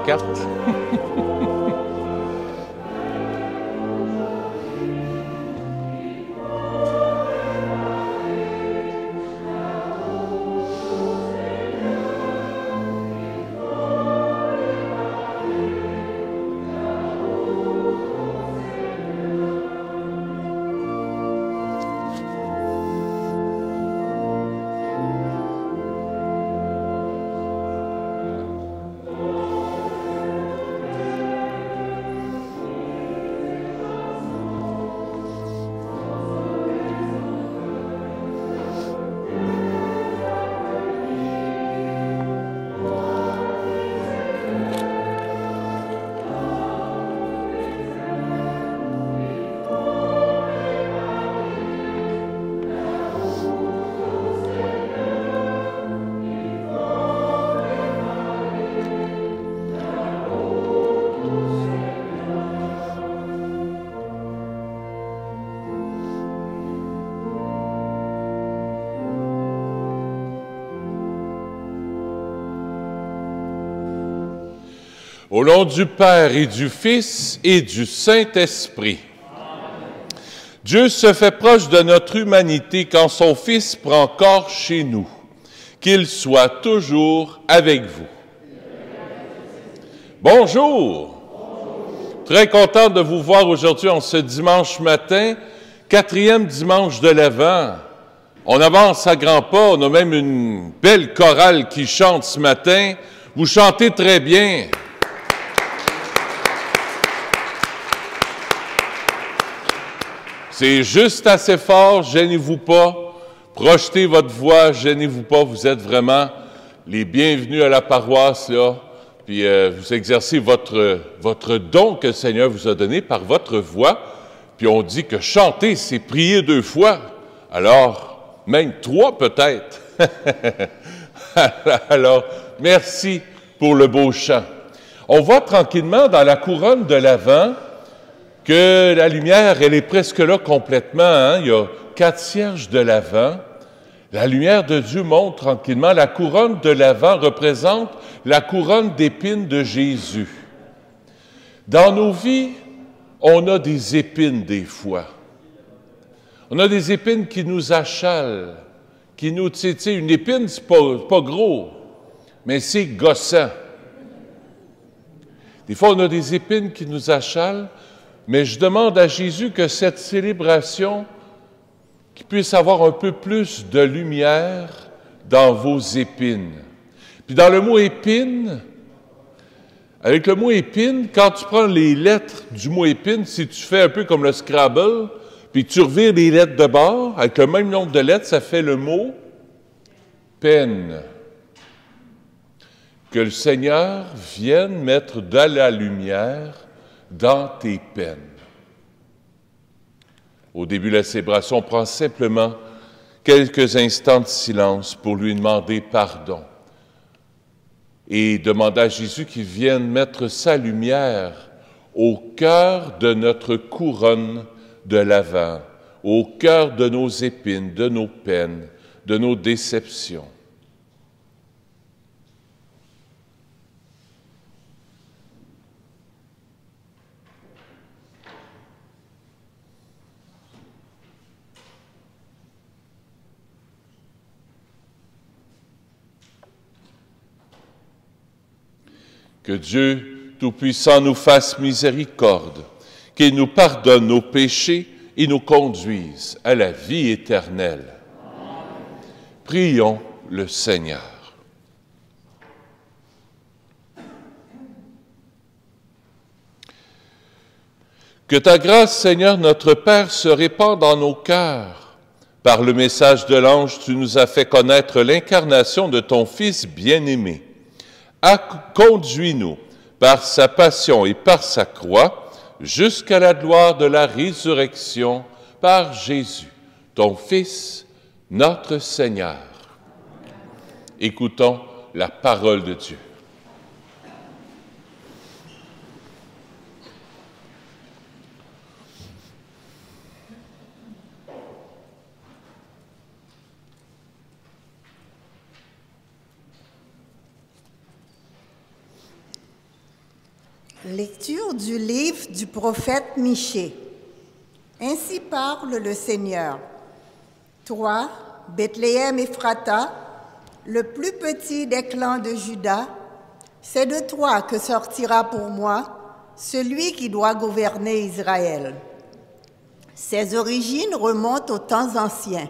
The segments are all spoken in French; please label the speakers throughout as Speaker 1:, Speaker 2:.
Speaker 1: carte. Au nom du Père et du Fils et du Saint-Esprit. Dieu se fait proche de notre humanité quand son Fils prend corps chez nous. Qu'il soit toujours avec vous. Bonjour! Très content de vous voir aujourd'hui en ce dimanche matin, 4e dimanche de l'Avent. On avance à grands pas, on a même une belle chorale qui chante ce matin. Vous chantez très bien. C'est juste assez fort, gênez-vous pas. Projetez votre voix, gênez-vous pas. Vous êtes vraiment les bienvenus à la paroisse, là. Puis vous exercez votre don que le Seigneur vous a donné par votre voix. Puis on dit que chanter, c'est prier 2 fois. Alors, même 3 peut-être. Alors, merci pour le beau chant. On voit tranquillement dans la couronne de l'Avent que la lumière, elle est presque là complètement. Hein? Il y a 4 cierges de l'Avent. La lumière de Dieu monte tranquillement. La couronne de l'Avent représente la couronne d'épines de Jésus. Dans nos vies, on a des épines des fois. On a des épines qui nous achalent, qui nous titillent. Une épine, c'est pas gros, mais c'est gossant. Des fois, on a des épines qui nous achalent. Mais je demande à Jésus que cette célébration, qu'il puisse avoir un peu plus de lumière dans vos épines. Puis dans le mot épine, avec le mot épine, quand tu prends les lettres du mot épine, si tu fais un peu comme le Scrabble, puis tu revires les lettres de bord, avec le même nombre de lettres, ça fait le mot peine. Que le Seigneur vienne mettre de la lumière dans tes peines. Au début de la célébration, on prend simplement quelques instants de silence pour lui demander pardon et demander à Jésus qu'il vienne mettre sa lumière au cœur de notre couronne de l'Avent, au cœur de nos épines, de nos peines, de nos déceptions. Que Dieu Tout-Puissant nous fasse miséricorde, qu'il nous pardonne nos péchés et nous conduise à la vie éternelle. Prions le Seigneur. Que ta grâce, Seigneur notre Père, se répande dans nos cœurs. Par le message de l'ange, tu nous as fait connaître l'incarnation de ton Fils bien-aimé. Conduis-nous par sa passion et par sa croix jusqu'à la gloire de la résurrection par Jésus, ton Fils, notre Seigneur. Écoutons la parole de Dieu.
Speaker 2: Lecture du livre du prophète Michée. Ainsi parle le Seigneur. Toi, Bethléem Ephrata, le plus petit des clans de Juda, c'est de toi que sortira pour moi celui qui doit gouverner Israël. Ses origines remontent aux temps anciens,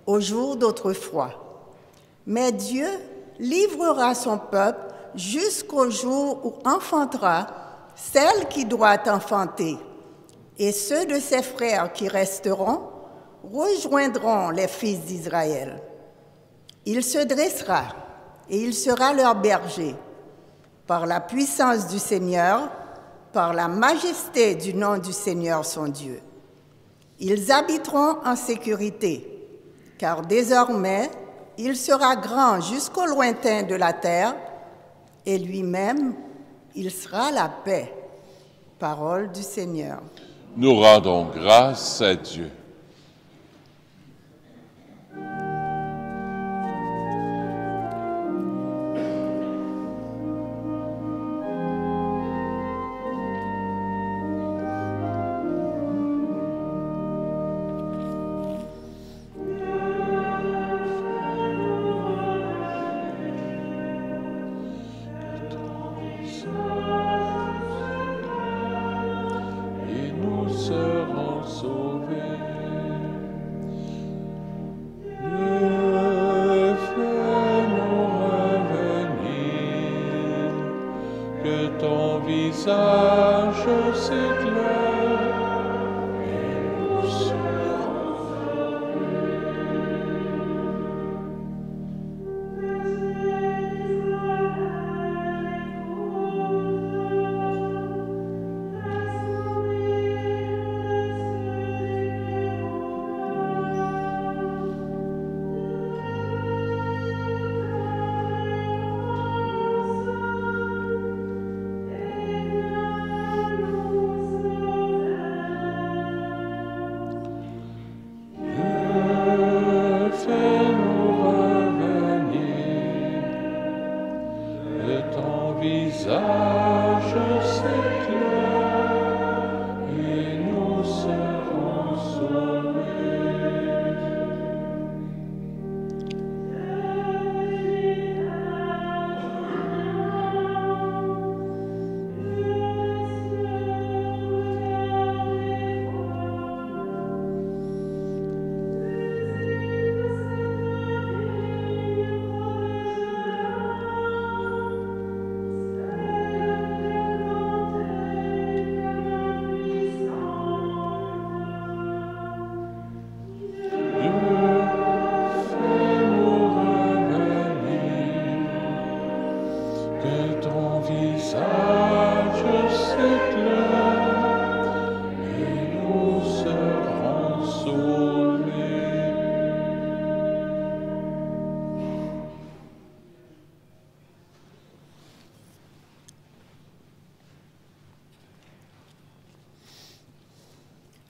Speaker 2: aux jours d'autrefois. Mais Dieu livrera son peuple jusqu'au jour où enfantera celle qui doit enfanter, et ceux de ses frères qui resteront rejoindront les fils d'Israël. Il se dressera et il sera leur berger. Par la puissance du Seigneur, par la majesté du nom du Seigneur son Dieu. Ils habiteront en sécurité, car désormais, il sera grand jusqu'au lointain de la terre, et lui-même, il sera la paix. Parole du Seigneur.
Speaker 1: Nous rendons grâce à Dieu.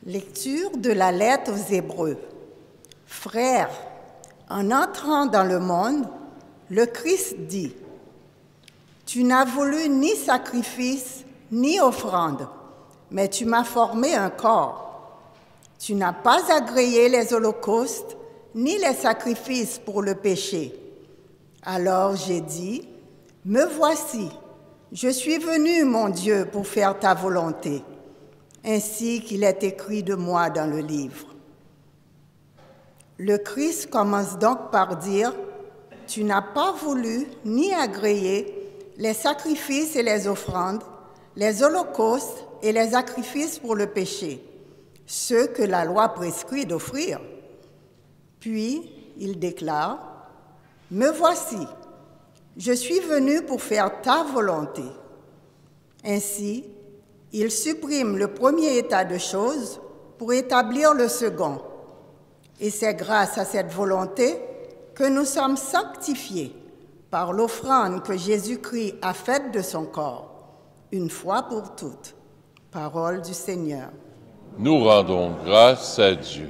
Speaker 2: Lecture de la lettre aux Hébreux. Frères, en entrant dans le monde, le Christ dit : Tu n'as voulu ni sacrifice, ni offrande, mais tu m'as formé un corps. Tu n'as pas agréé les holocaustes, ni les sacrifices pour le péché. Alors j'ai dit : Me voici, je suis venu, mon Dieu, pour faire ta volonté, ainsi qu'il est écrit de moi dans le livre. Le Christ commence donc par dire : Tu n'as pas voulu ni agréé les sacrifices et les offrandes, les holocaustes et les sacrifices pour le péché, ceux que la loi prescrit d'offrir. Puis il déclare : Me voici, je suis venu pour faire ta volonté. Ainsi, il supprime le premier état de choses pour établir le second. Et c'est grâce à cette volonté que nous sommes sanctifiés par l'offrande que Jésus-Christ a faite de son corps, une fois pour toutes. Parole du Seigneur.
Speaker 1: Nous rendons grâce à Dieu.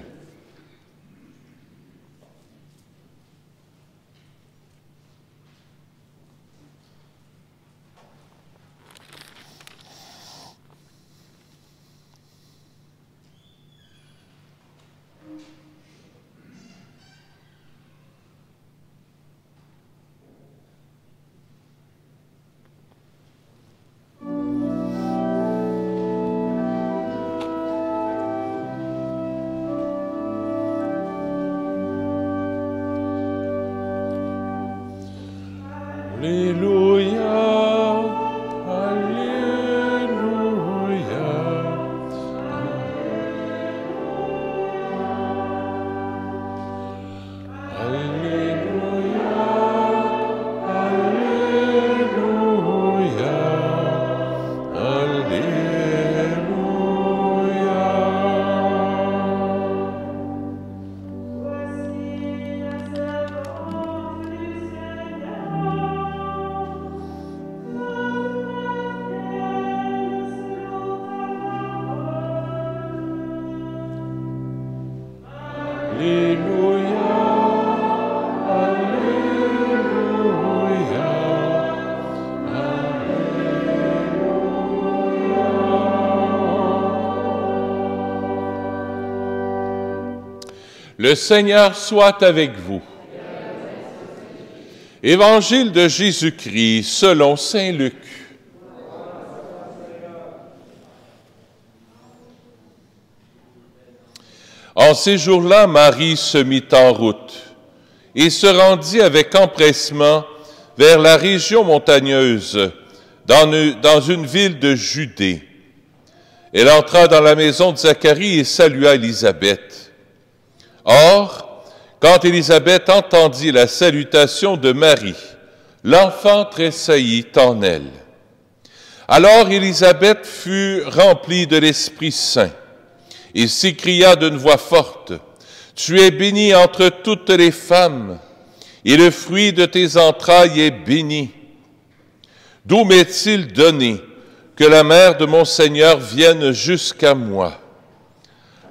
Speaker 1: Le Seigneur soit avec vous. Évangile de Jésus-Christ selon saint Luc. En ces jours-là, Marie se mit en route et se rendit avec empressement vers la région montagneuse, dans une ville de Judée. Elle entra dans la maison de Zacharie et salua Élisabeth. Or, quand Élisabeth entendit la salutation de Marie, l'enfant tressaillit en elle. Alors Élisabeth fut remplie de l'Esprit Saint et s'écria d'une voix forte, « Tu es bénie entre toutes les femmes, et le fruit de tes entrailles est béni. D'où m'est-il donné que la mère de mon Seigneur vienne jusqu'à moi?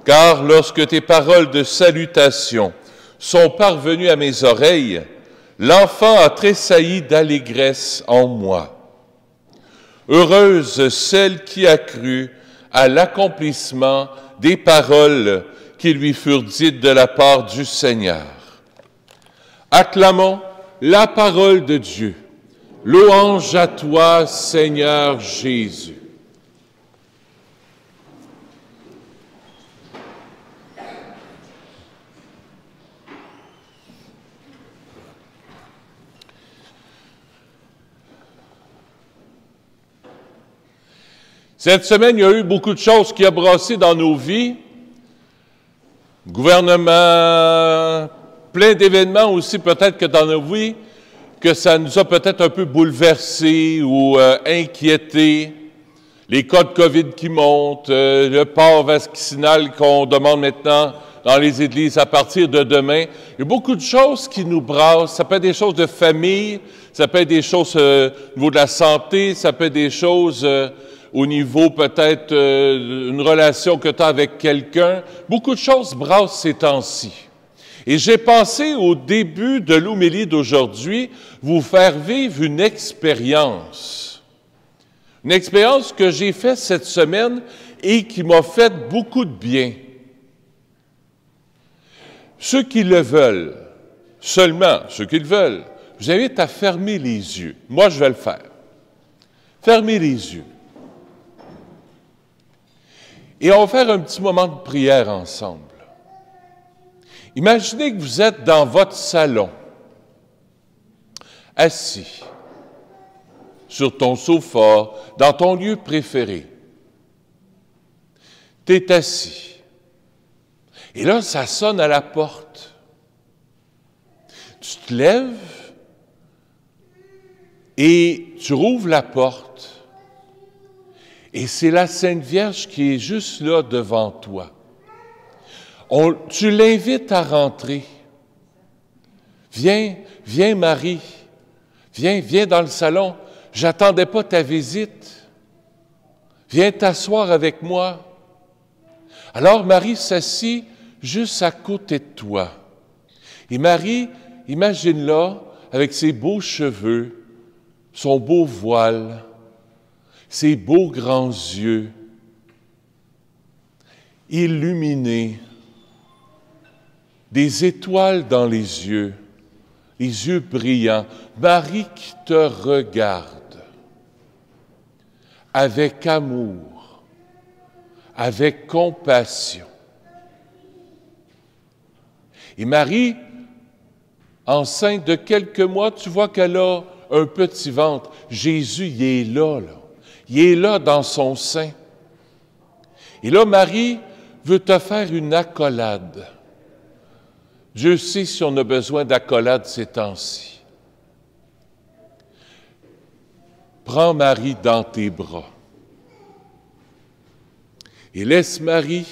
Speaker 1: Car lorsque tes paroles de salutation sont parvenues à mes oreilles, l'enfant a tressailli d'allégresse en moi. Heureuse celle qui a cru à l'accomplissement des paroles qui lui furent dites de la part du Seigneur. » Acclamons la parole de Dieu. Louange à toi, Seigneur Jésus. Cette semaine, il y a eu beaucoup de choses qui ont brassé dans nos vies. Gouvernement, plein d'événements aussi, peut-être que dans nos vies, que ça nous a peut-être un peu bouleversés ou inquiétés. Les cas de COVID qui montent, le port vaccinal qu'on demande maintenant dans les églises à partir de demain. Il y a beaucoup de choses qui nous brassent. Ça peut être des choses de famille, ça peut être des choses au niveau de la santé, ça peut être des choses au niveau peut-être une relation que tu as avec quelqu'un. Beaucoup de choses brassent ces temps-ci. Et j'ai pensé au début de l'homélie d'aujourd'hui vous faire vivre une expérience. Une expérience que j'ai faite cette semaine et qui m'a fait beaucoup de bien. Ceux qui le veulent, seulement ceux qui le veulent, je vous invite à fermer les yeux. Moi, je vais le faire. Fermez les yeux. Et on va faire un petit moment de prière ensemble. Imaginez que vous êtes dans votre salon, assis, sur ton sofa, dans ton lieu préféré. Tu es assis. Et là, ça sonne à la porte. Tu te lèves et tu rouvres la porte. Et c'est la Sainte Vierge qui est juste là devant toi. Tu l'invites à rentrer. Viens, viens Marie, viens dans le salon. J'attendais pas ta visite. Viens t'asseoir avec moi. Alors Marie s'assit juste à côté de toi. Et Marie, imagine-la avec ses beaux cheveux, son beau voile, ses beaux grands yeux, illuminés, des étoiles dans les yeux brillants. Marie qui te regarde avec amour, avec compassion. Et Marie, enceinte de quelques mois, tu vois qu'elle a un petit ventre. Jésus, il est là. Il est là dans son sein. Et là, Marie veut te faire une accolade. Dieu sait si on a besoin d'accolade ces temps-ci. Prends Marie dans tes bras et laisse Marie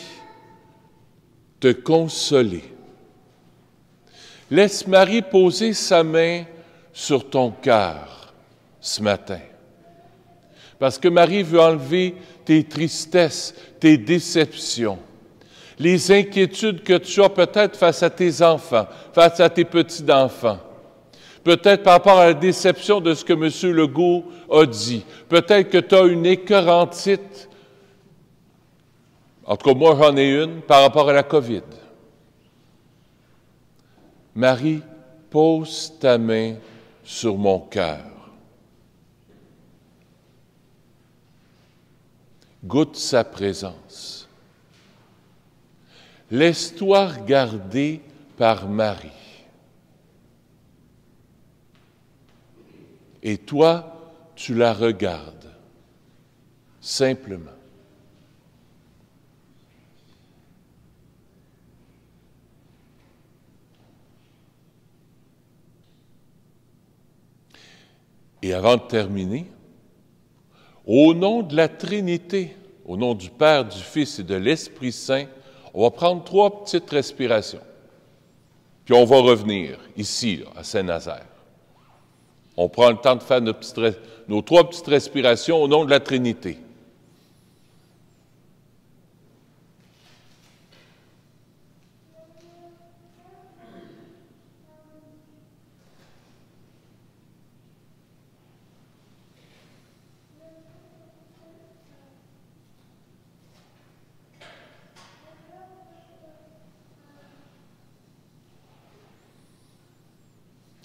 Speaker 1: te consoler. Laisse Marie poser sa main sur ton cœur ce matin. Parce que Marie veut enlever tes tristesses, tes déceptions, les inquiétudes que tu as peut-être face à tes enfants, face à tes petits-enfants. Peut-être par rapport à la déception de ce que M. Legault a dit. Peut-être que tu as une écœurantite. En tout cas, moi, j'en ai une par rapport à la COVID. Marie, pose ta main sur mon cœur. Goûte sa présence. Laisse-toi regarder par Marie. Et toi, tu la regardes, simplement. Et avant de terminer, au nom de la Trinité, au nom du Père, du Fils et de l'Esprit Saint, on va prendre 3 petites respirations. Puis on va revenir ici, là, à Saint-Nazaire. On prend le temps de faire nos 3 petites respirations au nom de la Trinité.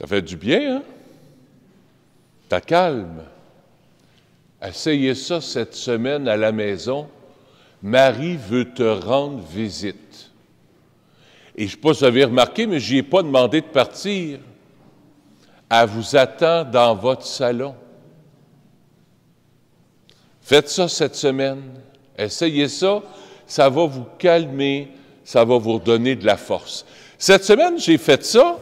Speaker 1: Ça fait du bien, hein? T'as calme. Essayez ça cette semaine à la maison. Marie veut te rendre visite. Et je ne sais pas si vous avez remarqué, mais je n'y ai pas demandé de partir. Elle vous attend dans votre salon. Faites ça cette semaine. Essayez ça. Ça va vous calmer. Ça va vous redonner de la force. Cette semaine, j'ai fait ça.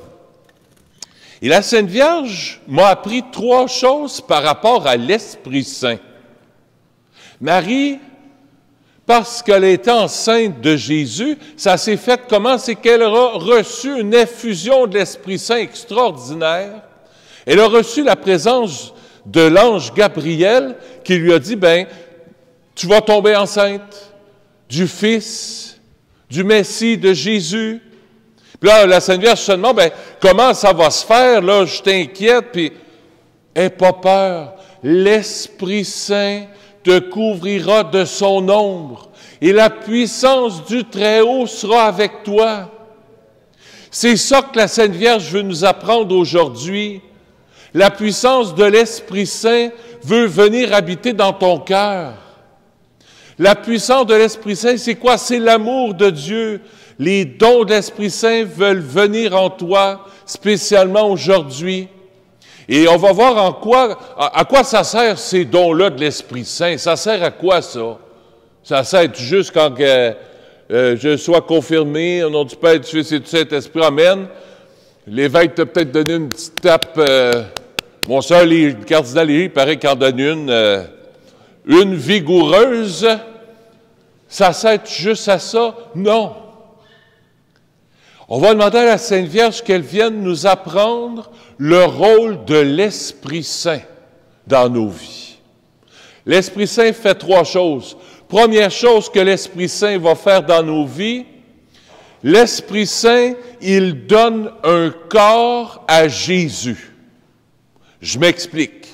Speaker 1: Et la Sainte Vierge m'a appris 3 choses par rapport à l'Esprit Saint. Marie, parce qu'elle est enceinte de Jésus, ça s'est fait comment? C'est qu'elle a reçu une effusion de l'Esprit Saint extraordinaire. Elle a reçu la présence de l'ange Gabriel qui lui a dit, tu vas tomber enceinte du Fils, du Messie, de Jésus. Puis là, la Sainte Vierge se demande, comment ça va se faire, là, je t'inquiète, puis, n'aie pas peur, l'Esprit Saint te couvrira de son ombre, et la puissance du Très-Haut sera avec toi. C'est ça que la Sainte Vierge veut nous apprendre aujourd'hui. La puissance de l'Esprit Saint veut venir habiter dans ton cœur. La puissance de l'Esprit Saint, c'est quoi? C'est l'amour de Dieu. Les dons de l'Esprit Saint veulent venir en toi, spécialement aujourd'hui. Et on va voir à quoi ça sert ces dons-là de l'Esprit Saint. Ça sert à quoi, ça? Ça sert juste quand je sois confirmé au nom du Père, du Fils et du Saint-Esprit. Amen. L'évêque t'a peut-être donné une petite tape. Mon soeur, le cardinal Léry, il paraît qu'il en donne une vigoureuse. Ça sert juste à ça? Non. On va demander à la Sainte Vierge qu'elle vienne nous apprendre le rôle de l'Esprit Saint dans nos vies. L'Esprit Saint fait 3 choses. Première chose que l'Esprit Saint va faire dans nos vies, l'Esprit Saint, il donne un corps à Jésus. Je m'explique.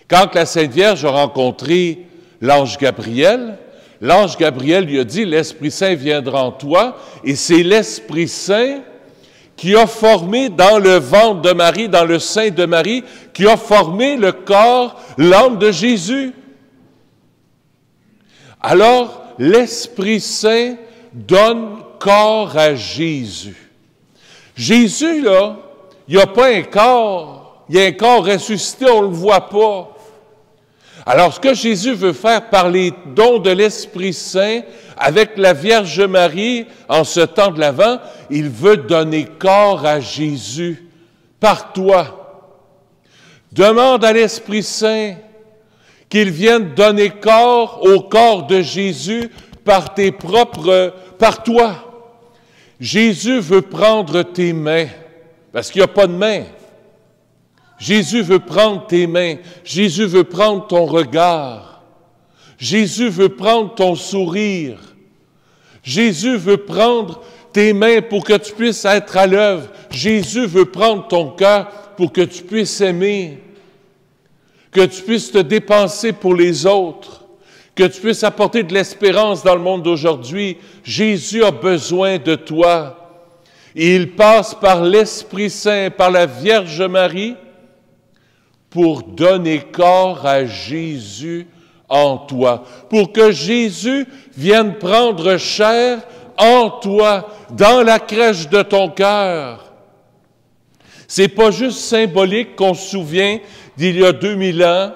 Speaker 1: Quand la Sainte Vierge a rencontré l'ange Gabriel lui a dit, l'Esprit Saint viendra en toi, et c'est l'Esprit Saint qui a formé dans le ventre de Marie, dans le sein de Marie, qui a formé le corps, l'âme de Jésus. Alors, l'Esprit Saint donne corps à Jésus. Jésus, là, il n'a pas un corps, il a un corps ressuscité, on ne le voit pas. Alors, ce que Jésus veut faire par les dons de l'Esprit Saint, avec la Vierge Marie, en ce temps de l'Avent, il veut donner corps à Jésus par toi. Demande à l'Esprit Saint qu'il vienne donner corps au corps de Jésus par toi. Jésus veut prendre tes mains, parce qu'il n'y a pas de mains. Jésus veut prendre tes mains. Jésus veut prendre ton regard. Jésus veut prendre ton sourire. Jésus veut prendre tes mains pour que tu puisses être à l'œuvre. Jésus veut prendre ton cœur pour que tu puisses aimer, que tu puisses te dépenser pour les autres, que tu puisses apporter de l'espérance dans le monde d'aujourd'hui. Jésus a besoin de toi. Il passe par l'Esprit Saint, par la Vierge Marie, pour donner corps à Jésus en toi, pour que Jésus vienne prendre chair en toi, dans la crèche de ton cœur. C'est pas juste symbolique qu'on se souvient d'il y a 2000 ans,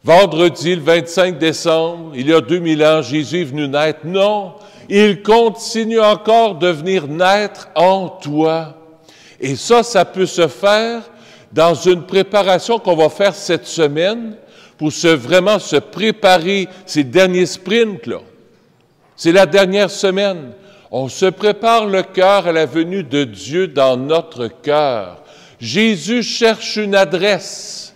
Speaker 1: vendredi le 25 décembre, il y a 2000 ans, Jésus est venu naître. Non, il continue encore de venir naître en toi. Et ça peut se faire dans une préparation qu'on va faire cette semaine pour vraiment se préparer ces derniers sprints-là. C'est la dernière semaine. On se prépare le cœur à la venue de Dieu dans notre cœur. Jésus cherche une adresse.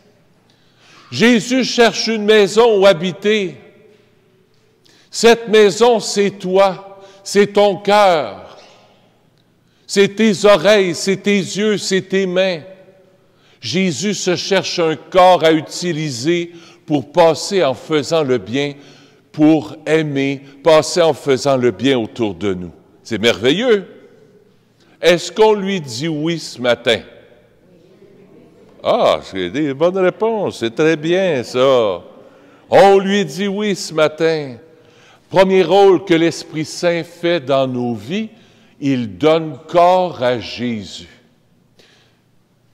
Speaker 1: Jésus cherche une maison où habiter. Cette maison, c'est toi, c'est ton cœur, c'est tes oreilles, c'est tes yeux, c'est tes mains. Jésus se cherche un corps à utiliser pour passer en faisant le bien, pour aimer, passer en faisant le bien autour de nous. C'est merveilleux. Est-ce qu'on lui dit oui ce matin? Ah, c'est des bonnes réponses, c'est très bien ça. On lui dit oui ce matin. Premier rôle que l'Esprit Saint fait dans nos vies, il donne corps à Jésus.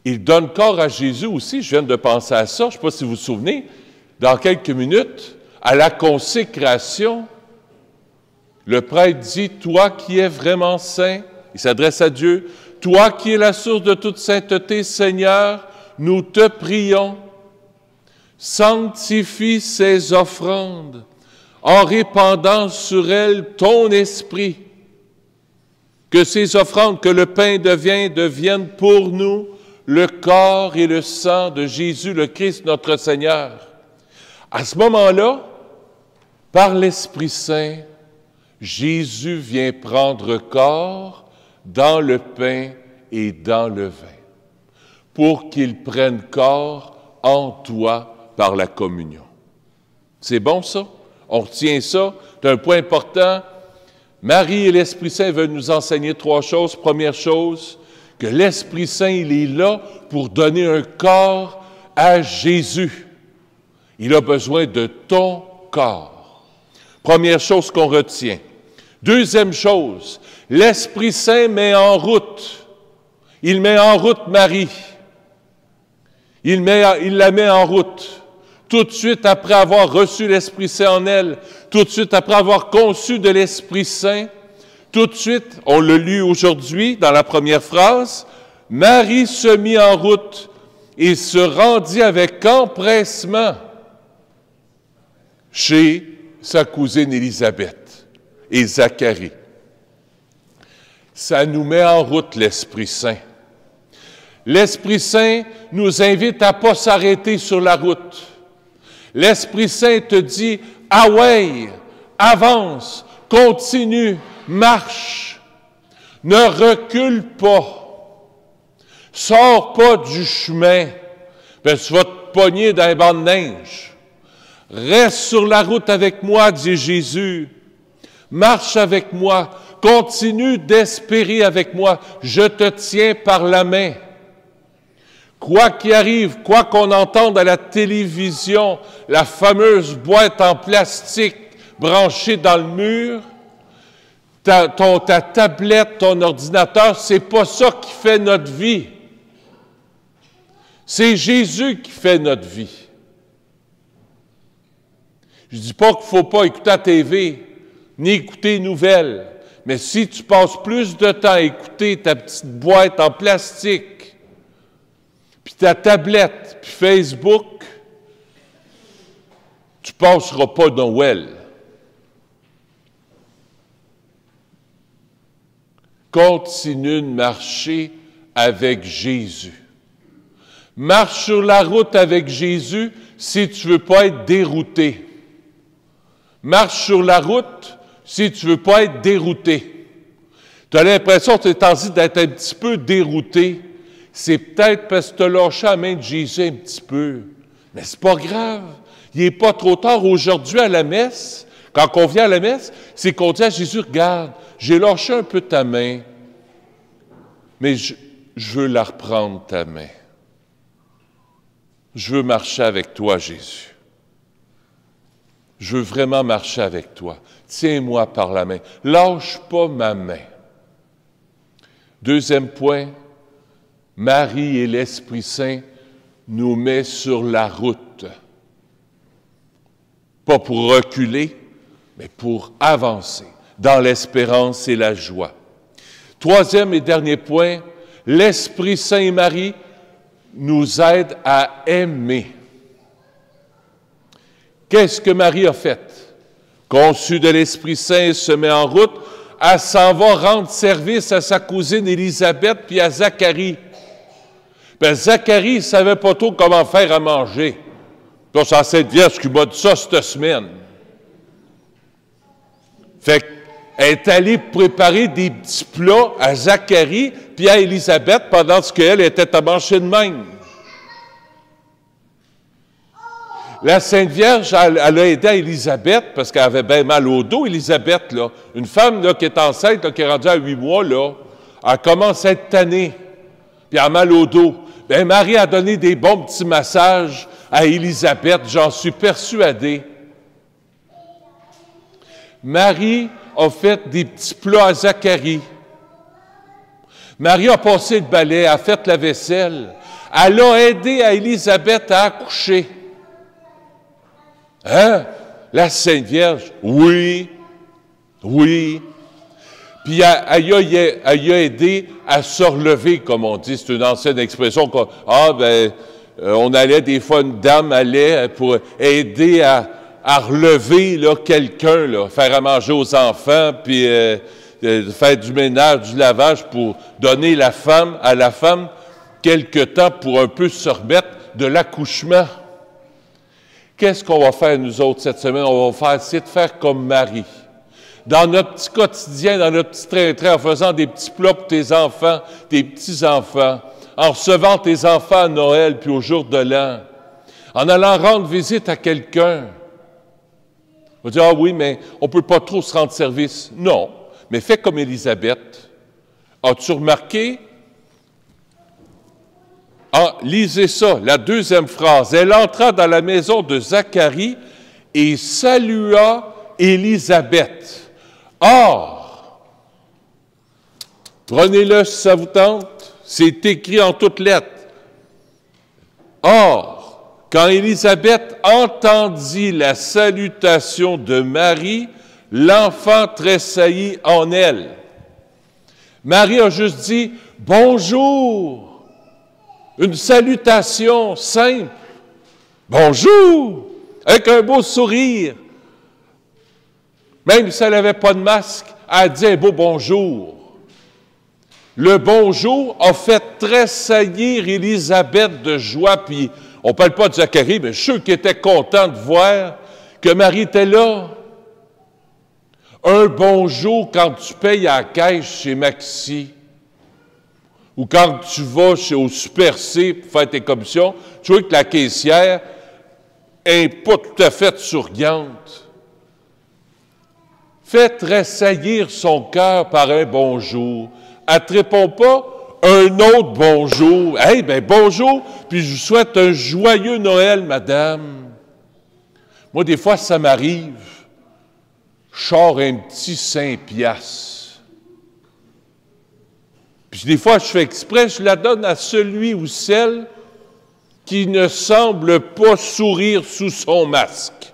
Speaker 1: Il donne corps à Jésus aussi, je viens de penser à ça, je ne sais pas si vous vous souvenez, dans quelques minutes, à la consécration, le prêtre dit, « Toi qui es vraiment saint », il s'adresse à Dieu, « Toi qui es la source de toute sainteté, Seigneur, nous te prions, sanctifie ces offrandes en répandant sur elles ton esprit, que ces offrandes, que le pain deviennent pour nous le corps et le sang de Jésus, le Christ, notre Seigneur. » À ce moment-là, par l'Esprit Saint, Jésus vient prendre corps dans le pain et dans le vin, pour qu'il prenne corps en toi par la communion. C'est bon ça? On retient ça. C'est un point important. Marie et l'Esprit Saint veulent nous enseigner 3 choses. Première chose, que l'Esprit Saint, il est là pour donner un corps à Jésus. Il a besoin de ton corps. Première chose qu'on retient. Deuxième chose, l'Esprit Saint met en route. Il met en route Marie. Il la met en route. Tout de suite après avoir reçu l'Esprit Saint en elle, tout de suite après avoir conçu de l'Esprit Saint, tout de suite, on l'a lu aujourd'hui dans la première phrase, Marie se mit en route et se rendit avec empressement chez sa cousine Élisabeth et Zacharie. Ça nous met en route l'Esprit Saint. L'Esprit Saint nous invite à ne pas s'arrêter sur la route. L'Esprit Saint te dit, « Ah ouais, avance, continue, marche, ne recule pas, sors pas du chemin, parce que tu vas te pogner dans les bancs de neige. Reste sur la route avec moi, dit Jésus, marche avec moi, continue d'espérer avec moi, je te tiens par la main. » Quoi qu'il arrive, quoi qu'on entende à la télévision, la fameuse boîte en plastique branchée dans le mur, ta tablette, ton ordinateur, c'est pas ça qui fait notre vie. C'est Jésus qui fait notre vie. Je dis pas qu'il faut pas écouter la TV, ni écouter les nouvelles, mais si tu passes plus de temps à écouter ta petite boîte en plastique, puis ta tablette, puis Facebook, tu ne passeras pas Noël. Continue de marcher avec Jésus. Marche sur la route avec Jésus si tu ne veux pas être dérouté. Marche sur la route si tu ne veux pas être dérouté. Tu as l'impression, tu es en train d'être un petit peu dérouté. C'est peut-être parce que tu as lâché la main de Jésus un petit peu. Mais c'est pas grave. Il n'est pas trop tard. Aujourd'hui, à la messe, quand on vient à la messe, c'est qu'on dit à Jésus, regarde, j'ai lâché un peu ta main. mais je veux la reprendre, ta main. Je veux marcher avec toi, Jésus. Je veux vraiment marcher avec toi. Tiens-moi par la main. Lâche pas ma main. Deuxième point, Marie et l'Esprit Saint nous mettent sur la route. Pas pour reculer, mais pour avancer dans l'espérance et la joie. Troisième et dernier point, l'Esprit Saint et Marie nous aident à aimer. Qu'est-ce que Marie a fait? Conçue de l'Esprit Saint, elle se met en route. Elle s'en va rendre service à sa cousine Élisabeth puis à Zacharie. Ben, Zacharie, il ne savait pas trop comment faire à manger. Puis c'est la Sainte Vierge qui m'a dit ça cette semaine. Fait qu'elle est allée préparer des petits plats à Zacharie puis à Élisabeth pendant qu'elle était à manger de même. La Sainte Vierge, elle a aidé à Élisabeth parce qu'elle avait bien mal au dos, Élisabeth, là. Une femme là, qui est enceinte, là, qui est rendue à 8 mois, là, elle commence à être tannée, puis elle a mal au dos. Bien, Marie a donné des bons petits massages à Élisabeth, j'en suis persuadé. Marie a fait des petits plats à Zacharie. Marie a passé le balai, elle a fait la vaisselle. Elle a aidé à Élisabeth à accoucher. Hein? La Sainte Vierge? Oui. Oui. Puis elle a aidé à se relever, comme on dit. C'est une ancienne expression. On allait, des fois, une dame allait pour aider à relever là, quelqu'un, là, faire à manger aux enfants, puis faire du ménage, du lavage pour donner à la femme quelque temps pour un peu se remettre de l'accouchement. Qu'est-ce qu'on va faire, nous autres, cette semaine? On va essayer de faire comme Marie. Dans notre petit quotidien, dans notre petit train-train, en faisant des petits plats pour tes enfants, tes petits-enfants, en recevant tes enfants à Noël puis au jour de l'an, en allant rendre visite à quelqu'un. On va dire, ah oui, mais on ne peut pas trop se rendre service. Non, mais fais comme Élisabeth. As-tu remarqué? Ah, lisez ça, la deuxième phrase. Elle entra dans la maison de Zacharie et salua Élisabeth. Or, prenez-le si ça vous tente, c'est écrit en toutes lettres. Or, quand Élisabeth entendit la salutation de Marie, l'enfant tressaillit en elle. Marie a juste dit « Bonjour ». Une salutation simple. Bonjour! Avec un beau sourire. Même si elle n'avait pas de masque, elle dit un beau bonjour. Le bonjour a fait tressaillir Élisabeth de joie. Puis, on ne parle pas de Zacharie, mais ceux qui étaient contents de voir que Marie était là. Un bonjour quand tu payes à la caisse chez Maxi. Ou quand tu vas au Super C pour faire tes commissions, tu vois que la caissière n'est pas tout à fait souriante. Fais tressaillir son cœur par un bonjour. Elle ne te répond pas un autre bonjour. Hey, bien bonjour, puis je vous souhaite un joyeux Noël, madame. Moi, des fois, ça m'arrive. Je sors un petit 5 piastres. Puis des fois, je fais exprès, je la donne à celui ou celle qui ne semble pas sourire sous son masque.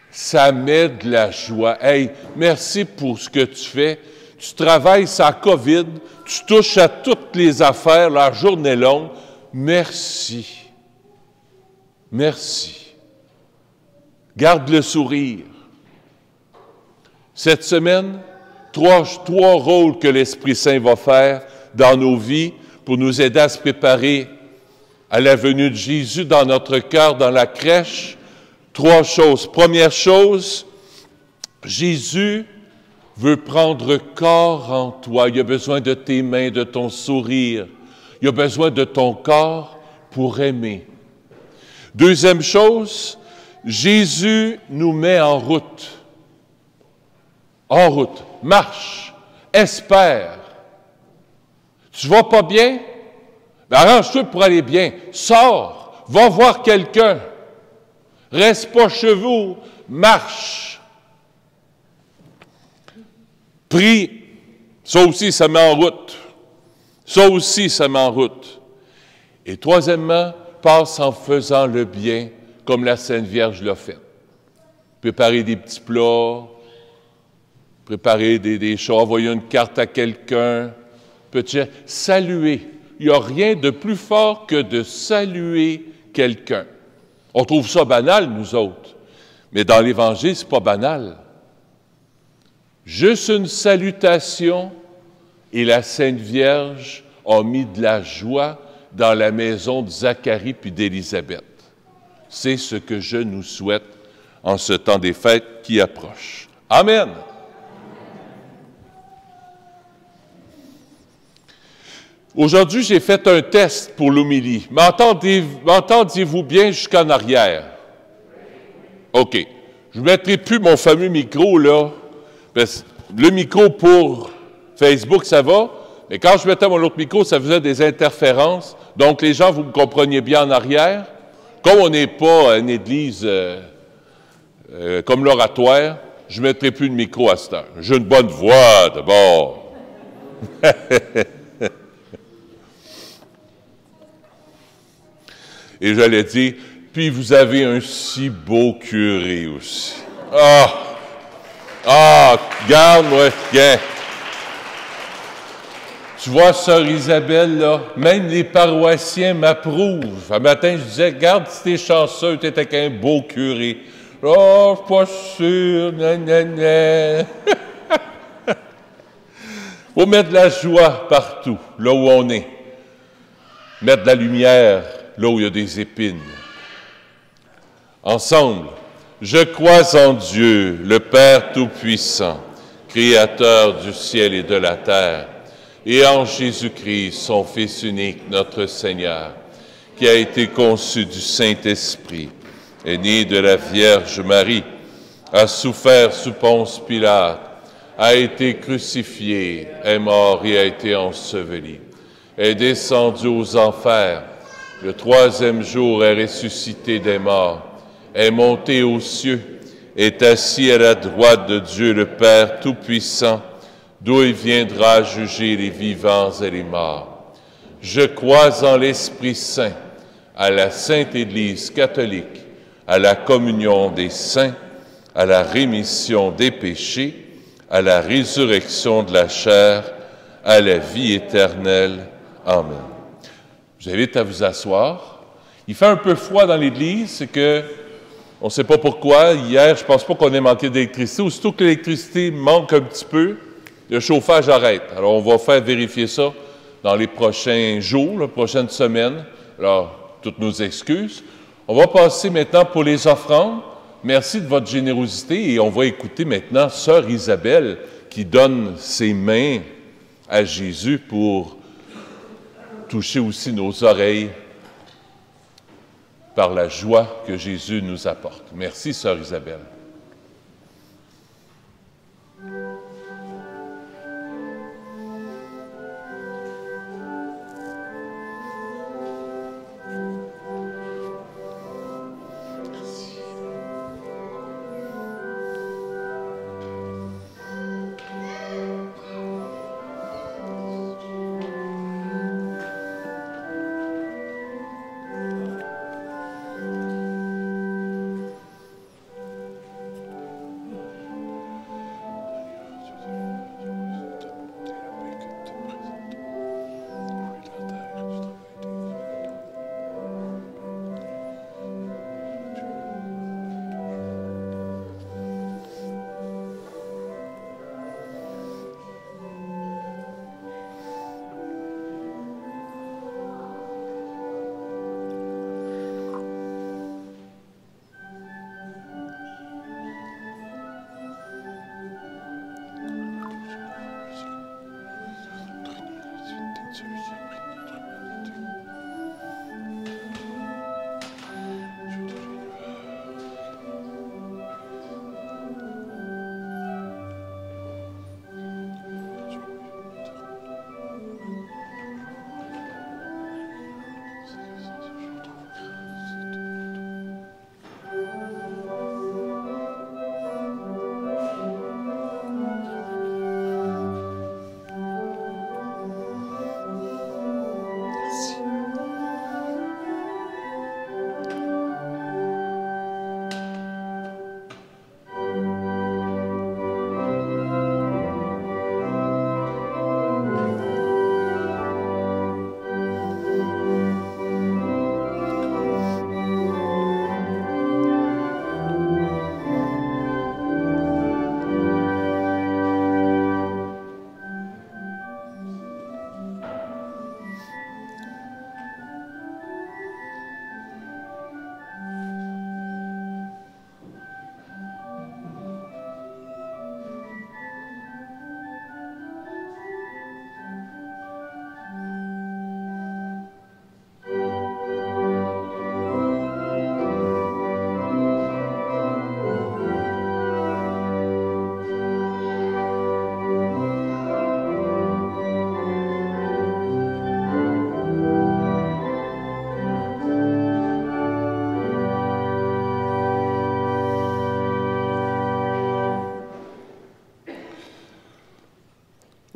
Speaker 1: Ça met de la joie. Hey, merci pour ce que tu fais. Tu travailles sans COVID, tu touches à toutes les affaires, la journée longue. Merci. Merci. Garde le sourire. Cette semaine, trois rôles que l'Esprit Saint va faire dans nos vies pour nous aider à se préparer à la venue de Jésus dans notre cœur, dans la crèche. 3 choses. Première chose, Jésus veut prendre corps en toi. Il a besoin de tes mains, de ton sourire. Il a besoin de ton corps pour aimer. Deuxième chose, Jésus nous met en route. En route. Marche. espère. Tu vas pas bien? Ben arrange-toi pour aller bien. Sors, va voir quelqu'un. Reste pas chez vous, marche. Prie. Ça aussi, ça met en route. Ça aussi, ça met en route. Et troisièmement, passe en faisant le bien, comme la Sainte Vierge l'a fait. Préparer des petits plats, préparer des choses, envoyer une carte à quelqu'un, saluer. Il n'y a rien de plus fort que de saluer quelqu'un. On trouve ça banal, nous autres. Mais dans l'Évangile, ce n'est pas banal. Juste une salutation et la Sainte Vierge a mis de la joie dans la maison de Zacharie puis d'Élisabeth. C'est ce que je nous souhaite en ce temps des fêtes qui approche. Amen. Aujourd'hui, j'ai fait un test pour l'homélie. M'entendiez-vous bien jusqu'en arrière? OK. Je ne mettrai plus mon fameux micro, là. Parce que le micro pour Facebook, ça va. Mais quand je mettais mon autre micro, ça faisait des interférences. Donc, les gens, vous me compreniez bien en arrière. Comme on n'est pas une église comme l'oratoire, je ne mettrai plus de micro à cette heure. J'ai une bonne voix, d'abord. Et j'allais dire, puis vous avez un si beau curé aussi. Regarde-moi, tiens. Tu vois, sœur Isabelle, là, même les paroissiens m'approuvent. Un matin, je disais, regarde si t'es chanceux, t'es avec un beau curé. Oh, je suis pas sûr, nanana. Faut mettre de la joie partout, là où on est. Mettre de la lumière là où il y a des épines. Ensemble, je crois en Dieu, le Père Tout-Puissant, Créateur du ciel et de la terre, et en Jésus-Christ, son Fils unique, notre Seigneur, qui a été conçu du Saint-Esprit, est né de la Vierge Marie, a souffert sous Ponce Pilate, a été crucifié, est mort et a été enseveli, est descendu aux enfers, le troisième jour est ressuscité des morts, est monté aux cieux, est assis à la droite de Dieu le Père Tout-Puissant, d'où il viendra juger les vivants et les morts. Je crois en l'Esprit Saint, à la Sainte Église catholique, à la communion des saints, à la rémission des péchés, à la résurrection de la chair, à la vie éternelle. Amen. Je vous invite à vous asseoir. Il fait un peu froid dans l'église, c'est que, on ne sait pas pourquoi, hier, je ne pense pas qu'on ait manqué d'électricité. Aussitôt que l'électricité manque un petit peu, le chauffage arrête. Alors, on va faire vérifier ça dans les prochains jours, les prochaines semaines. Alors, toutes nos excuses. On va passer maintenant pour les offrandes. Merci de votre générosité et on va écouter maintenant sœur Isabelle qui donne ses mains à Jésus pour toucher aussi nos oreilles par la joie que Jésus nous apporte. Merci, sœur Isabelle.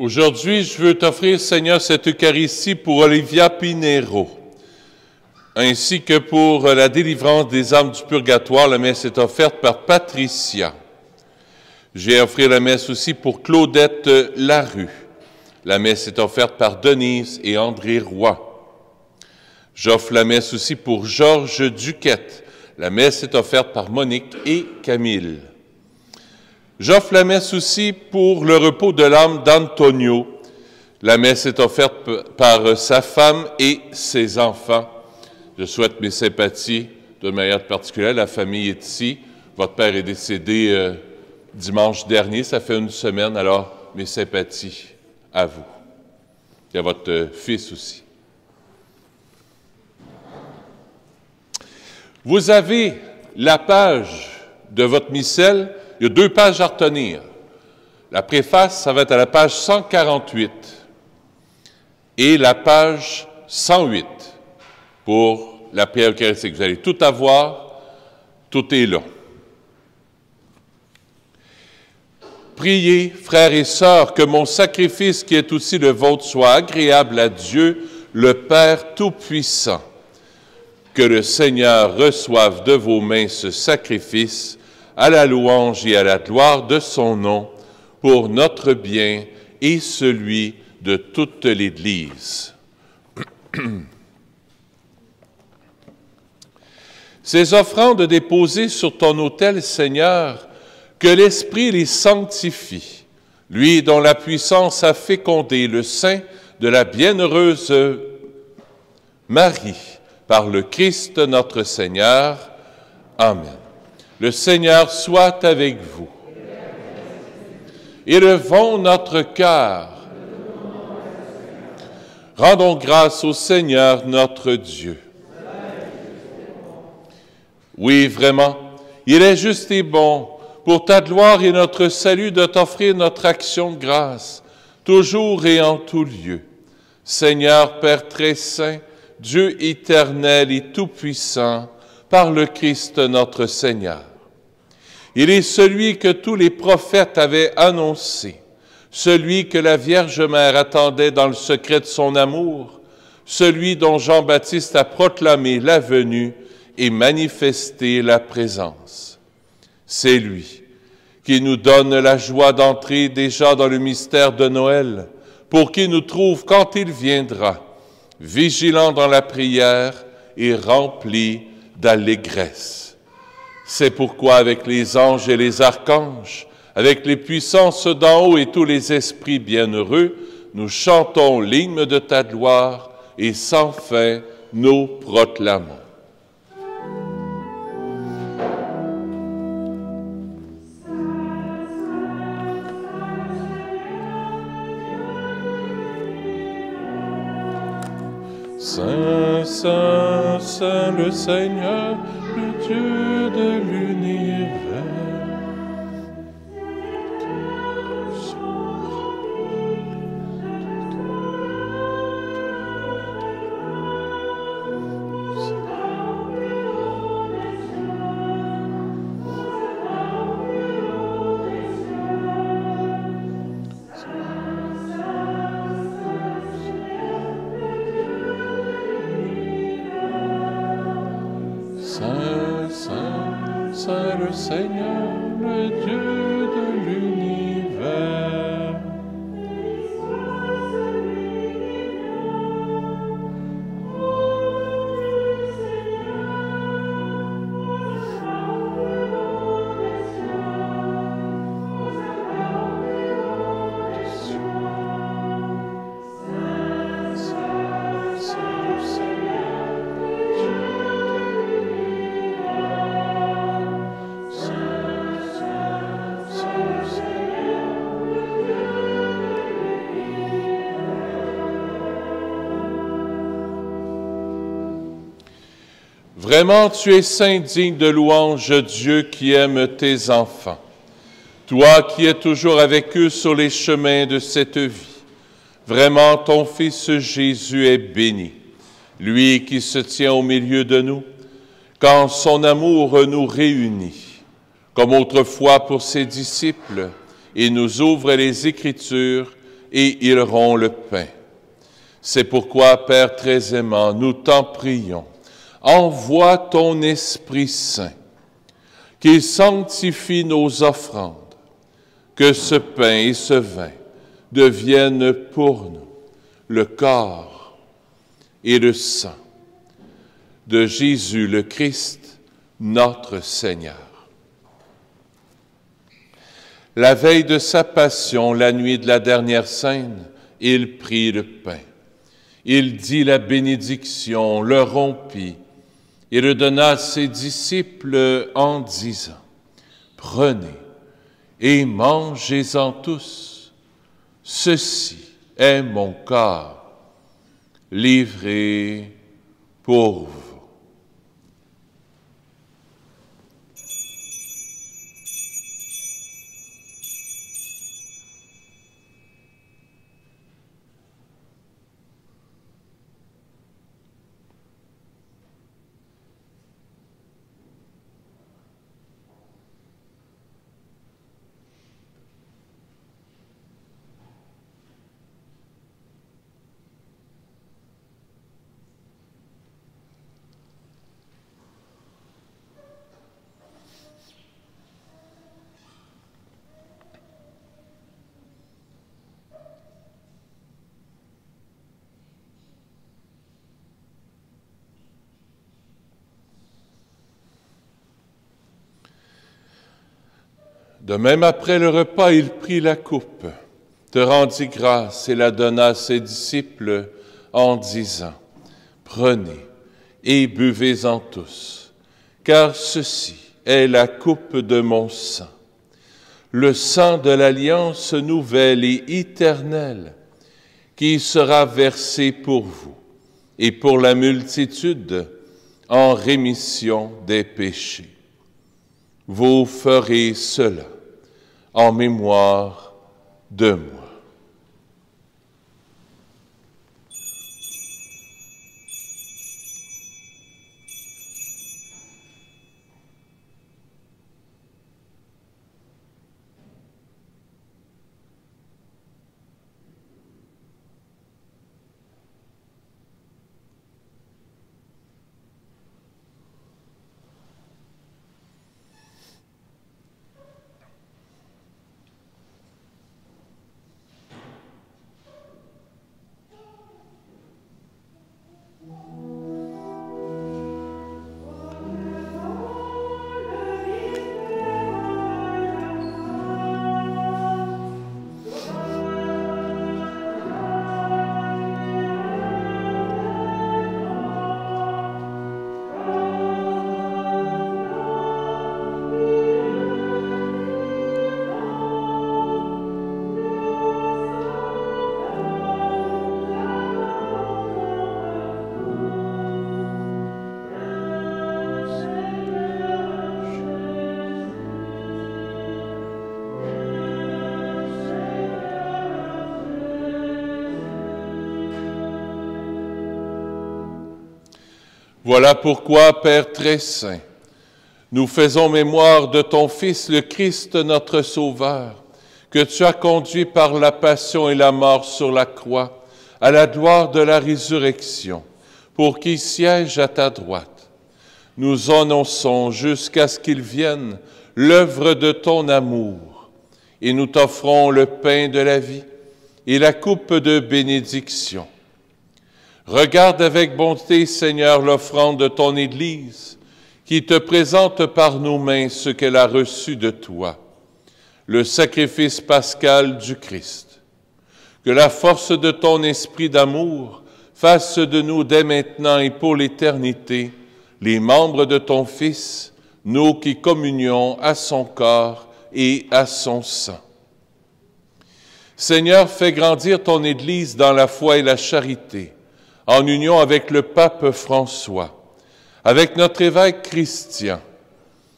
Speaker 1: Aujourd'hui, je veux t'offrir, Seigneur, cette Eucharistie pour Olivia Pinheiro, ainsi que pour la délivrance des âmes du purgatoire. La messe est offerte par Patricia. J'ai offert la messe aussi pour Claudette Larue. La messe est offerte par Denise et André Roy. J'offre la messe aussi pour Georges Duquette. La messe est offerte par Monique et Camille. J'offre la messe aussi pour le repos de l'âme d'Antonio. La messe est offerte par sa femme et ses enfants. Je souhaite mes sympathies de manière particulière. La famille est ici. Votre père est décédé dimanche dernier, ça fait une semaine, alors mes sympathies à vous. Et à votre fils aussi. Vous avez la page de votre missel. Il y a 2 pages à retenir. La préface, ça va être à la page 148 et la page 108 pour la prière eucharistique. Vous allez tout avoir, tout est là. Priez, frères et sœurs, que mon sacrifice qui est aussi le vôtre soit agréable à Dieu, le Père Tout-Puissant. Que le Seigneur reçoive de vos mains ce sacrifice à la louange et à la gloire de son nom, pour notre bien et celui de toute l'Église. Ces offrandes déposées sur ton autel, Seigneur, que l'Esprit les sanctifie, lui dont la puissance a fécondé le sein de la bienheureuse Marie, par le Christ notre Seigneur. Amen. Le Seigneur soit avec vous. Élevons notre cœur. Rendons grâce au Seigneur notre Dieu. Oui, vraiment, il est juste et bon pour ta gloire et notre salut de t'offrir notre action de grâce, toujours et en tout lieu. Seigneur Père très saint, Dieu éternel et tout-puissant, par le Christ notre Seigneur. Il est celui que tous les prophètes avaient annoncé, celui que la Vierge Mère attendait dans le secret de son amour, celui dont Jean-Baptiste a proclamé la venue et manifesté la présence. C'est lui qui nous donne la joie d'entrer déjà dans le mystère de Noël, pour qu'il nous trouve quand il viendra, vigilants dans la prière et remplis d'allégresse. C'est pourquoi avec les anges et les archanges, avec les puissances d'en haut et tous les esprits bienheureux, nous chantons l'hymne de ta gloire et sans fin nous proclamons. Saint, Saint, Saint le Seigneur, le Dieu de l'univers. Saint, Saint, Saint le Seigneur, le Dieu de l'univers. Vraiment, tu es saint, digne de louange, Dieu qui aime tes enfants. Toi qui es toujours avec eux sur les chemins de cette vie. Vraiment, ton Fils Jésus est béni, lui qui se tient au milieu de nous, quand son amour nous réunit, comme autrefois pour ses disciples, et nous ouvre les Écritures et ils auront le pain. C'est pourquoi, Père très aimant, nous t'en prions, envoie ton Esprit Saint, qu'il sanctifie nos offrandes, que ce pain et ce vin deviennent pour nous le corps et le sang de Jésus le Christ, notre Seigneur. La veille de sa passion, la nuit de la dernière scène, il prit le pain. Il dit la bénédiction, le rompit et le donna à ses disciples en disant, « Prenez et mangez-en tous. Ceci est mon corps, livré pour vous. » De même, après le repas, il prit la coupe, te rendit grâce et la donna à ses disciples en disant, « Prenez et buvez-en tous, car ceci est la coupe de mon sang, le sang de l'alliance nouvelle et éternelle, qui sera versé pour vous et pour la multitude en rémission des péchés. Vous ferez cela en mémoire de moi. » Voilà pourquoi, Père très saint, nous faisons mémoire de ton Fils, le Christ, notre Sauveur, que tu as conduit par la passion et la mort sur la croix à la gloire de la résurrection, pour qu'il siège à ta droite. Nous annonçons jusqu'à ce qu'il vienne l'œuvre de ton amour, et nous t'offrons le pain de la vie et la coupe de bénédiction. Regarde avec bonté, Seigneur, l'offrande de ton Église, qui te présente par nos mains ce qu'elle a reçu de toi, le sacrifice pascal du Christ. Que la force de ton esprit d'amour fasse de nous dès maintenant et pour l'éternité les membres de ton Fils, nous qui communions à son corps et à son sang. Seigneur, fais grandir ton Église dans la foi et la charité, en union avec le pape François, avec notre évêque Christian,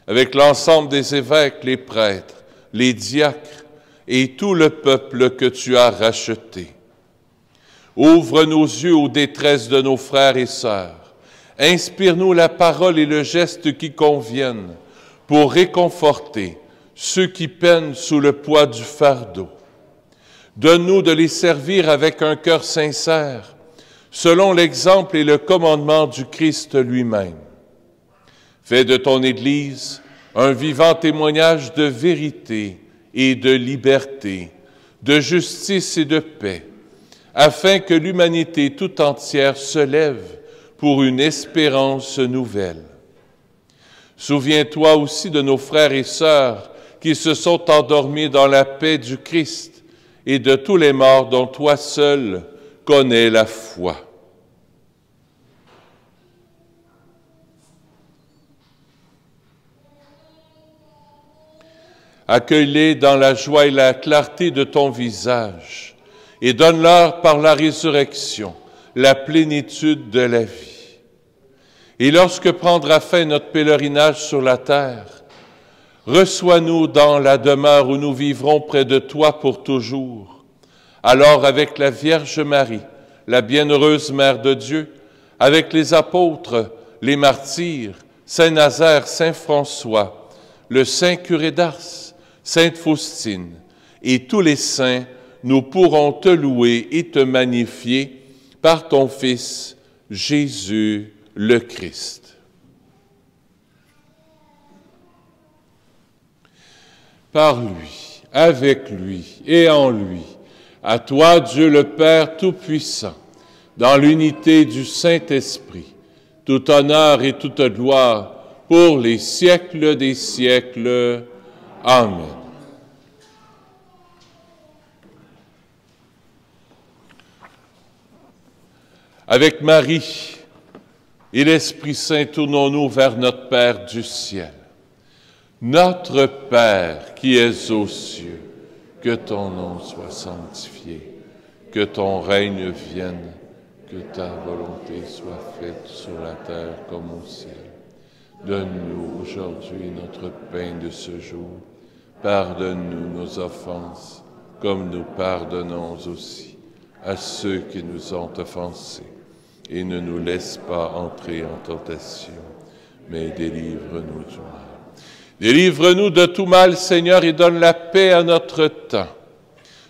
Speaker 1: avec l'ensemble des évêques, les prêtres, les diacres et tout le peuple que tu as racheté. Ouvre nos yeux aux détresses de nos frères et sœurs. Inspire-nous la parole et le geste qui conviennent pour réconforter ceux qui peinent sous le poids du fardeau. Donne-nous de les servir avec un cœur sincère, selon l'exemple et le commandement du Christ lui-même. Fais de ton Église un vivant témoignage de vérité et de liberté, de justice et de paix, afin que l'humanité tout entière se lève pour une espérance nouvelle. Souviens-toi aussi de nos frères et sœurs qui se sont endormis dans la paix du Christ et de tous les morts dont toi seul connais la foi. Accueille-les dans la joie et la clarté de ton visage et donne-leur par la résurrection la plénitude de la vie. Et lorsque prendra fin notre pèlerinage sur la terre, reçois-nous dans la demeure où nous vivrons près de toi pour toujours. Alors, avec la Vierge Marie, la bienheureuse Mère de Dieu, avec les apôtres, les martyrs, Saint Nazaire, Saint François, le Saint curé d'Ars, Sainte Faustine et tous les saints, nous pourrons te louer et te magnifier par ton Fils, Jésus le Christ. Par lui, avec lui et en lui, à toi, Dieu le Père Tout-Puissant, dans l'unité du Saint-Esprit, tout honneur et toute gloire pour les siècles des siècles. Amen. Avec Marie et l'Esprit Saint, tournons-nous vers notre Père du ciel. Notre Père qui es aux cieux, que ton nom soit sanctifié, que ton règne vienne, que ta volonté soit faite sur la terre comme au ciel. Donne-nous aujourd'hui notre pain de ce jour. Pardonne-nous nos offenses, comme nous pardonnons aussi à ceux qui nous ont offensés. Et ne nous laisse pas entrer en tentation, mais délivre-nous du mal. Délivre-nous de tout mal, Seigneur, et donne la paix à notre temps.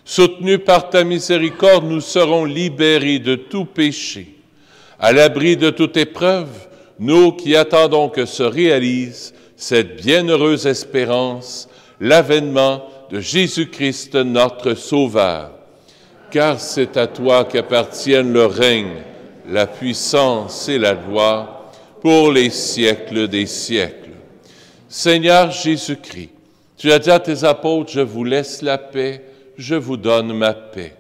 Speaker 1: Soutenus par ta miséricorde, nous serons libérés de tout péché. À l'abri de toute épreuve, nous qui attendons que se réalise cette bienheureuse espérance, l'avènement de Jésus-Christ, notre Sauveur. Car c'est à toi qu'appartiennent le règne, la puissance et la gloire pour les siècles des siècles. Seigneur Jésus-Christ, tu as dit à tes apôtres, je vous laisse la paix, je vous donne ma paix.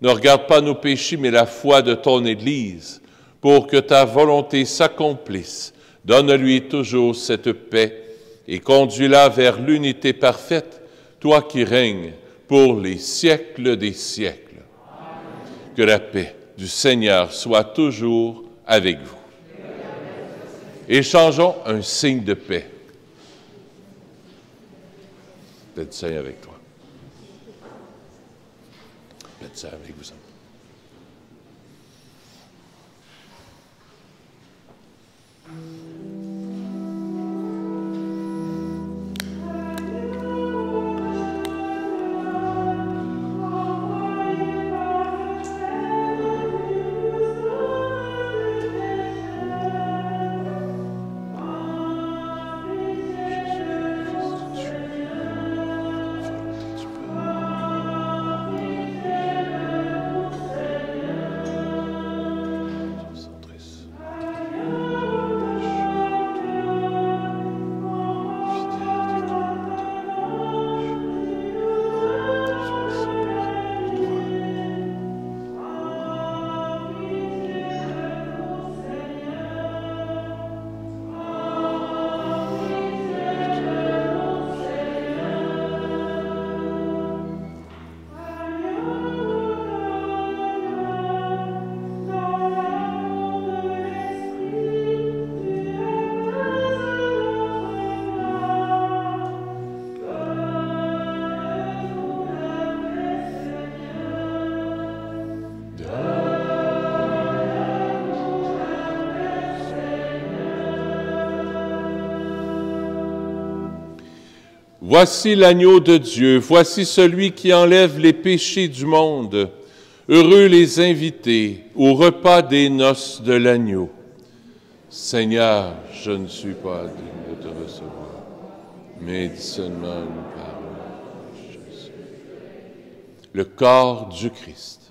Speaker 1: Ne regarde pas nos péchés, mais la foi de ton Église, pour que ta volonté s'accomplisse. Donne-lui toujours cette paix et conduis-la vers l'unité parfaite, toi qui règnes pour les siècles des siècles. Que la paix du Seigneur soit toujours avec vous. Échangeons un signe de paix. Paix du Seigneur avec toi. Paix du Seigneur avec vous. Voici l'agneau de Dieu, voici celui qui enlève les péchés du monde. Heureux les invités au repas des noces de l'agneau. Seigneur, je ne suis pas digne de te recevoir, mais dis seulement une parole. Jésus. Le corps du Christ.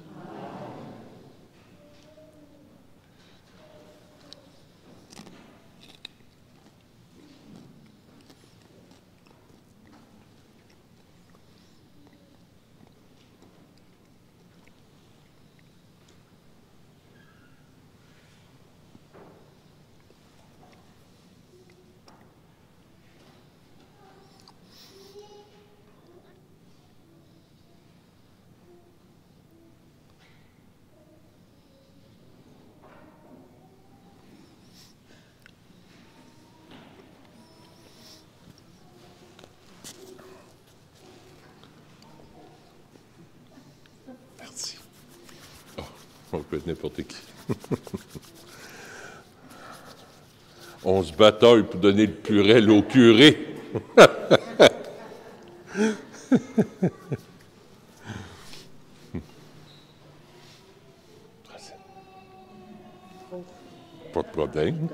Speaker 1: Merci. Oh, on peut être n'importe qui. On se bataille pour donner le purel au curé. Pas de problème.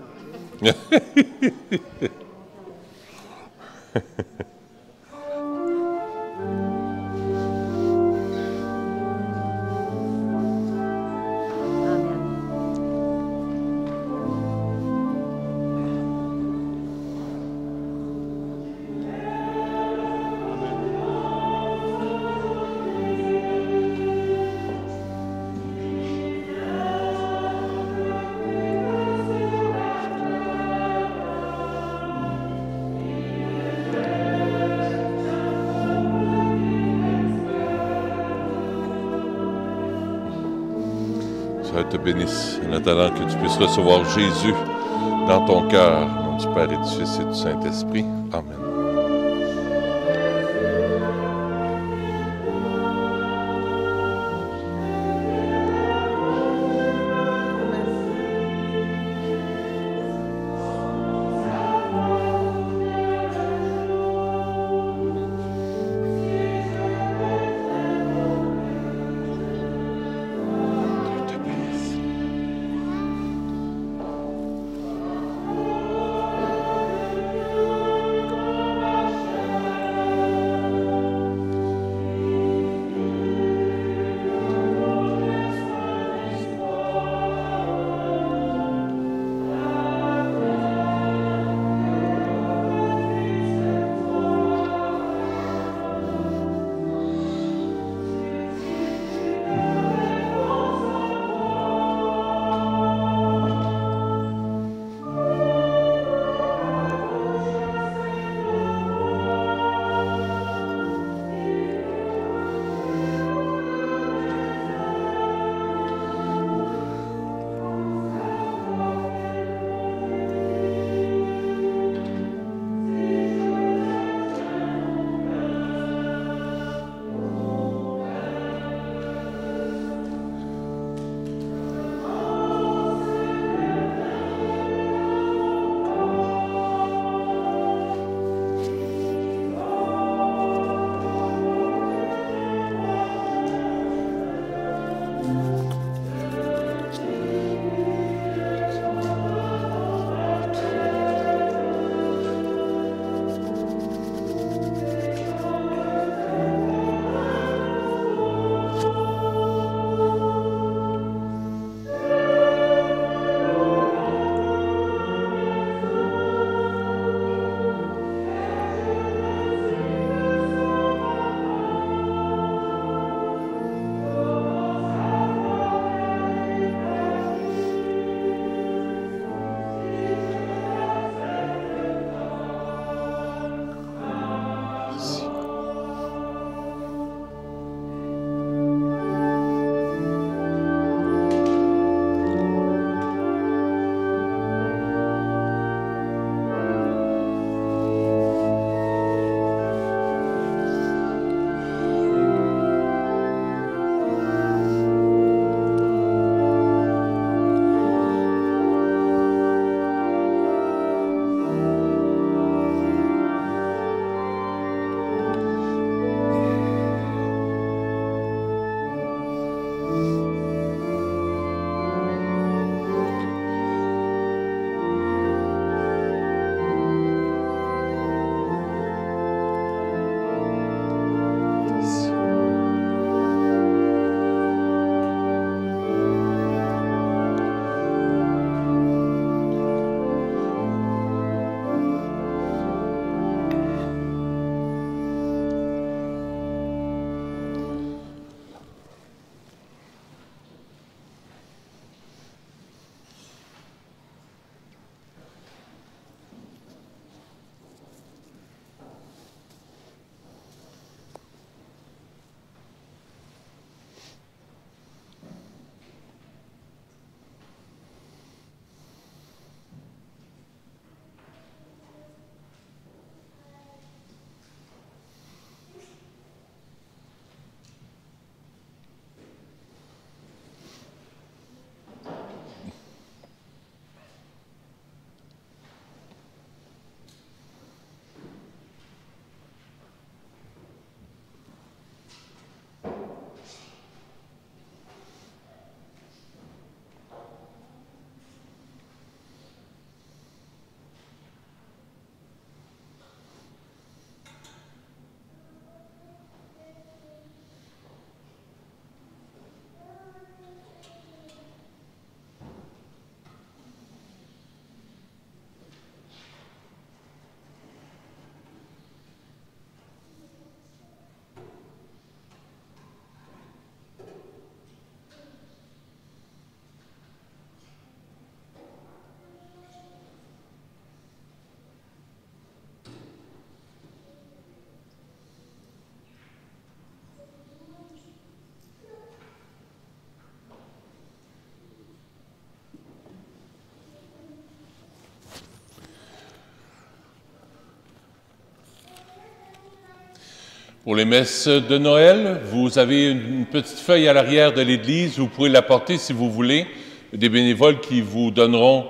Speaker 1: Seigneur te bénisse en attendant que tu puisses recevoir Jésus dans ton cœur, au nom du Père et du Fils et du Saint-Esprit. Amen. Pour les messes de Noël, vous avez une petite feuille à l'arrière de l'église, vous pourrez la porter si vous voulez, des bénévoles qui vous donneront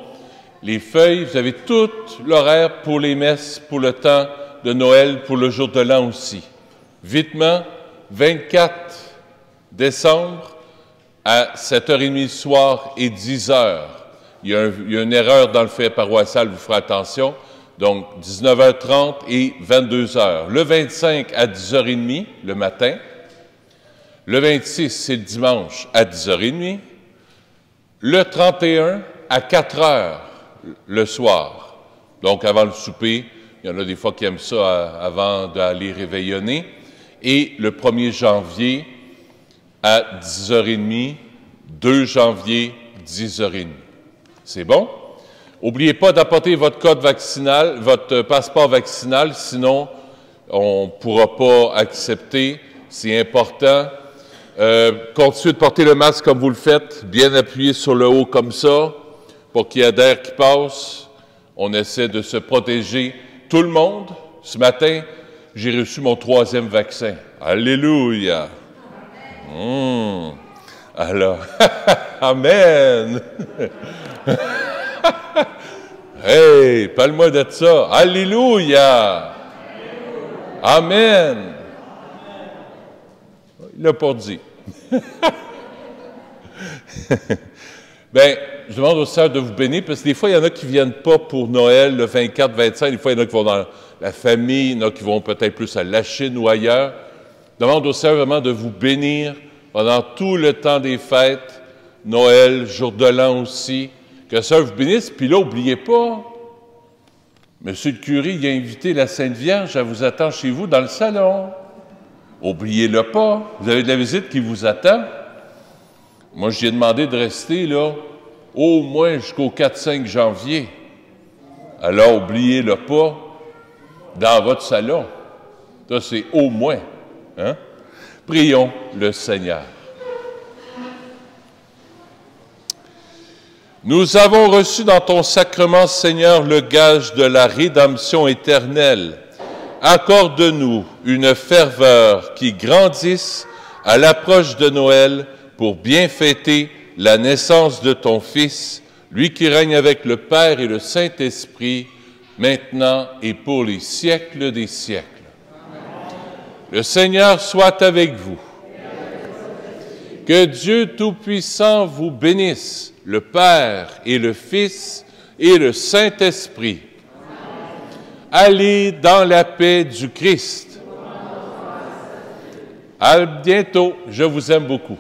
Speaker 1: les feuilles. Vous avez tout l'horaire pour les messes, pour le temps de Noël, pour le jour de l'an aussi. Vitement, 24 décembre à 7h30 le soir et 10h. Il y a une erreur dans le fait paroissial, vous ferez attention. Donc, 19h30 et 22h. Le 25 à 10h30 le matin. Le 26, c'est le dimanche à 10h30. Le 31 à 4h le soir. Donc, avant le souper, il y en a des fois qui aiment ça avant d'aller réveillonner. Et le 1er janvier à 10h30, 2 janvier, 10h30. C'est bon? N'oubliez pas d'apporter votre code vaccinal, votre passeport vaccinal, sinon on ne pourra pas accepter. C'est important. Continuez de porter le masque comme vous le faites, bien appuyé sur le haut comme ça, pour qu'il y ait d'air qui passe. On essaie de se protéger. Tout le monde, ce matin, j'ai reçu mon 3e vaccin. Alléluia! Alors, Amen! Hey, parle-moi de ça. Alléluia! Amen! Il l'a pas dit. Bien, je demande aux sœurs de vous bénir, parce que des fois, il y en a qui ne viennent pas pour Noël, le 24, 25. Des fois, il y en a qui vont dans la famille, il y en a qui vont peut-être plus à la Chine ou ailleurs. Je demande aux sœurs vraiment de vous bénir pendant tout le temps des fêtes, Noël, jour de l'an aussi. Que le Seigneur vous bénisse, puis là, n'oubliez pas, Monsieur le curé, il a invité la Sainte Vierge, elle vous attend chez vous dans le salon. Oubliez-le pas, vous avez de la visite qui vous attend. Moi, je lui ai demandé de rester, là, au moins jusqu'au 4-5 janvier. Alors, oubliez-le pas, dans votre salon. Ça, c'est au moins. Hein? Prions le Seigneur. Nous avons reçu dans ton sacrement, Seigneur, le gage de la rédemption éternelle. Accorde-nous une ferveur qui grandisse à l'approche de Noël pour bien fêter la naissance de ton Fils, lui qui règne avec le Père et le Saint-Esprit, maintenant et pour les siècles des siècles. Le Seigneur soit avec vous. Que Dieu Tout-Puissant vous bénisse, le Père et le Fils et le Saint-Esprit. Allez dans la paix du Christ. À bientôt. Je vous aime beaucoup.